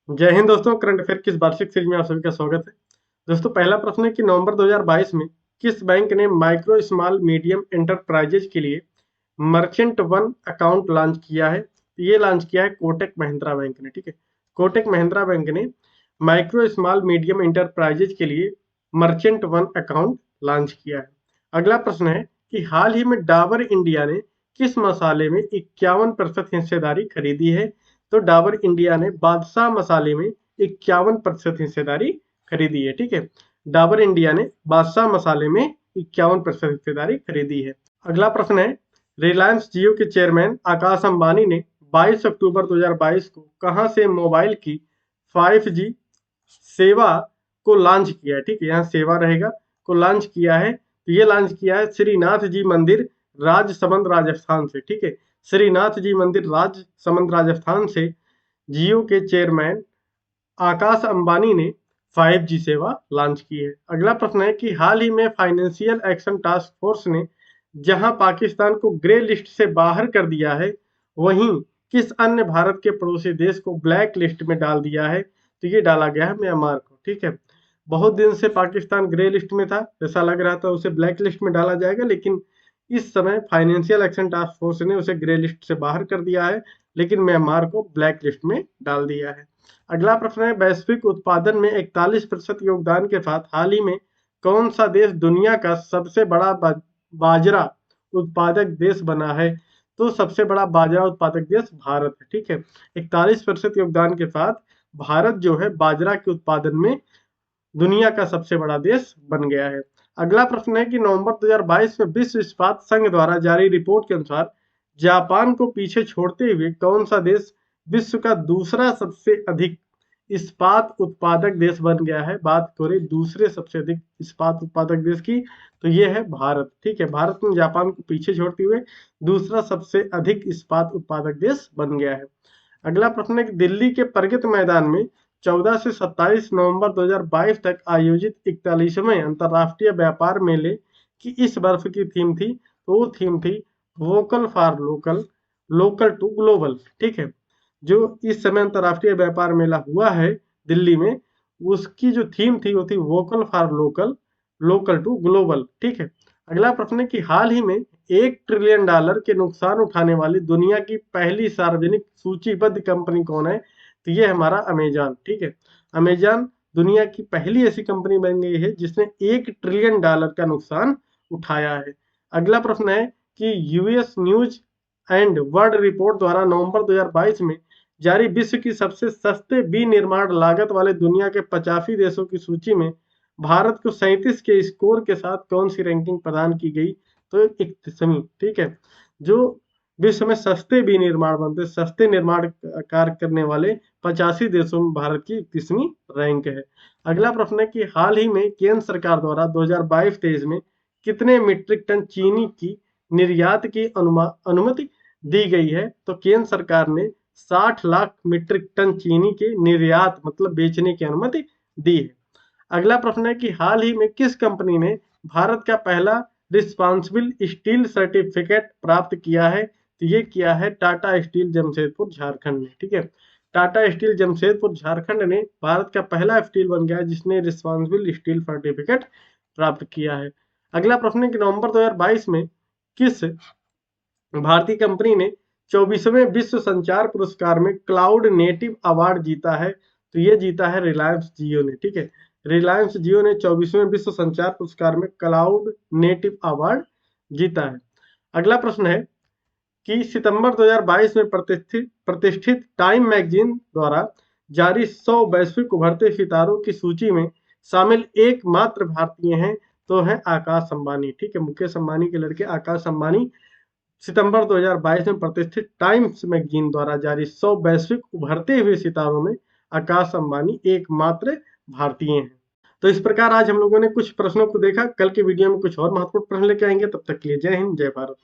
जय हिंद दोस्तों। Current affair की इस वार्षिक सीरीज में आप सभी का स्वागत है। दोस्तों, पहला प्रश्न है कि नवंबर 2022 में किस बैंक ने माइक्रो स्मॉल मीडियम एंटरप्राइजेज के लिए मर्चेंट वन अकाउंट लॉन्च किया है? तो ये लॉन्च किया है कोटक महिंद्रा बैंक ने। ठीक है, कोटक महिंद्रा बैंक ने माइक्रो स्मॉल मीडियम एंटरप्राइजेज के लिए मर्चेंट वन अकाउंट लॉन्च किया है। अगला प्रश्न है कि हाल ही में डाबर इंडिया ने किस मसाले में 51% हिस्सेदारी खरीदी है? तो डाबर इंडिया ने बादशाह मसाले में 51% हिस्सेदारी खरीदी है। ठीक है, डाबर इंडिया ने बादशाह मसाले में 51% हिस्सेदारी खरीदी है। अगला प्रश्न है, रिलायंस जियो के चेयरमैन आकाश अंबानी ने 22 अक्टूबर 2022 को कहां से मोबाइल की 5G सेवा को लॉन्च किया है? ठीक है, यहाँ सेवा रहेगा को लॉन्च किया है। तो ये लॉन्च किया है श्रीनाथ जी मंदिर, राजसमंद, राजस्थान से। ठीक है, श्रीनाथ जी मंदिर, राजसमंद, राजस्थान से जियो के चेयरमैन आकाश अंबानी ने 5G सेवा लॉन्च की है। अगला प्रश्न है कि हाल ही में फाइनेंशियल एक्शन टास्क फोर्स ने जहां पाकिस्तान को ग्रे लिस्ट से बाहर कर दिया है, वहीं किस अन्य भारत के पड़ोसी देश को ब्लैक लिस्ट में डाल दिया है? तो ये डाला गया है म्यांमार को। ठीक है, बहुत दिन से पाकिस्तान ग्रे लिस्ट में था, ऐसा लग रहा था उसे ब्लैक लिस्ट में डाला जाएगा, लेकिन इस समय फाइनेंशियल एक्शन टास्क फोर्स ने उसे ग्रे लिस्ट से बाहर कर दिया है, लेकिन म्यांमार को ब्लैक लिस्ट में डाल दिया है। अगला प्रश्न है, वैश्विक उत्पादन में 41% योगदान के साथ हाल ही में कौन सा देश दुनिया का सबसे बड़ा बाजरा उत्पादक देश बना है? तो सबसे बड़ा बाजरा उत्पादक देश भारत है। ठीक है, 41% योगदान के साथ भारत जो है बाजरा के उत्पादन में दुनिया का सबसे बड़ा देश बन गया है। अगला प्रश्न है कि नवंबर 2022 में विश्व इस्पात संघ द्वारा जारी रिपोर्ट के अनुसार जापान को पीछे छोड़ते हुए कौन सा देश विश्व का दूसरा सबसे अधिक इस्पात उत्पादक देश बन गया है? बात करें दूसरे सबसे अधिक इस्पात उत्पादक देश की, तो ये है भारत। ठीक है, भारत ने जापान को पीछे छोड़ते हुए दूसरा सबसे अधिक इस्पात उत्पादक देश बन गया है। अगला प्रश्न है कि दिल्ली के प्रगति मैदान में 14 से 27 नवंबर 2022 तक आयोजित 41वें अंतर्राष्ट्रीय व्यापार मेले की इस वर्ष की थीम थी? तो वो थीम थी vocal for local, local to global. ठीक है, जो इस समय अंतर्राष्ट्रीय व्यापार मेला हुआ है दिल्ली में, उसकी जो थीम थी वो थी vocal for local, local to global. ठीक है, अगला प्रश्न है कि हाल ही में $1 ट्रिलियन के नुकसान उठाने वाली दुनिया की पहली सार्वजनिक सूचीबद्ध कंपनी कौन है? तो ये हमारा अमेजॉन। ठीक है, अमेजॉन दुनिया की पहली ऐसी कंपनी बन गई है जिसने $1 ट्रिलियन का नुकसान उठाया है। अगला प्रश्न है कि US news and world report द्वारा नवंबर 2022 में जारी विश्व की सबसे सस्ते विनिर्माण लागत वाले दुनिया के 85 देशों की सूची में भारत को 37 के स्कोर के साथ कौन सी रैंकिंग प्रदान की गई? तो 31वीं। ठीक है, जो विश्व में सस्ते विनिर्माण बनते, सस्ते निर्माण कार्य करने वाले 85 देशों में भारत की 31वीं रैंक है। अगला प्रश्न है कि हाल ही में केंद्र सरकार द्वारा 2022-23 में कितने मीट्रिक टन चीनी की निर्यात की अनुमति दी गई है? तो केंद्र सरकार ने 60 लाख मीट्रिक टन चीनी के निर्यात मतलब बेचने की अनुमति दी है। अगला प्रश्न है कि हाल ही में किस कंपनी ने भारत का पहला रिस्पांसिबल स्टील सर्टिफिकेट प्राप्त किया है? तो ये किया है टाटा स्टील जमशेदपुर झारखंड ने। ठीक है, टाटा स्टील जमशेदपुर झारखंड ने भारत का पहला स्टील बन गया है जिसने रिस्पांसिबल स्टील सर्टिफिकेट प्राप्त किया है। अगला प्रश्न है कि नवंबर 2022 में किस भारतीय कंपनी ने 24वें विश्व संचार पुरस्कार में क्लाउड नेटिव अवार्ड जीता है? तो ये जीता है रिलायंस जियो ने। ठीक है, रिलायंस जियो ने 24वें विश्व संचार पुरस्कार में क्लाउड नेटिव अवार्ड जीता है। अगला प्रश्न है कि सितंबर 2022 में प्रतिष्ठित टाइम मैगजीन द्वारा जारी 100 वैश्विक उभरते सितारों की सूची में शामिल एकमात्र भारतीय हैं, तो है आकाश अंबानी। ठीक है, मुकेश अंबानी के लड़के आकाश अंबानी सितंबर 2022 में प्रतिष्ठित टाइम्स मैगजीन द्वारा जारी 100 वैश्विक उभरते हुए सितारों में आकाश अंबानी एकमात्र भारतीय हैं। तो इस प्रकार आज हम लोगों ने कुछ प्रश्नों को देखा। कल के वीडियो में कुछ और महत्वपूर्ण प्रश्न लेके आएंगे। तब तक के लिए जय हिंद, जय भारत।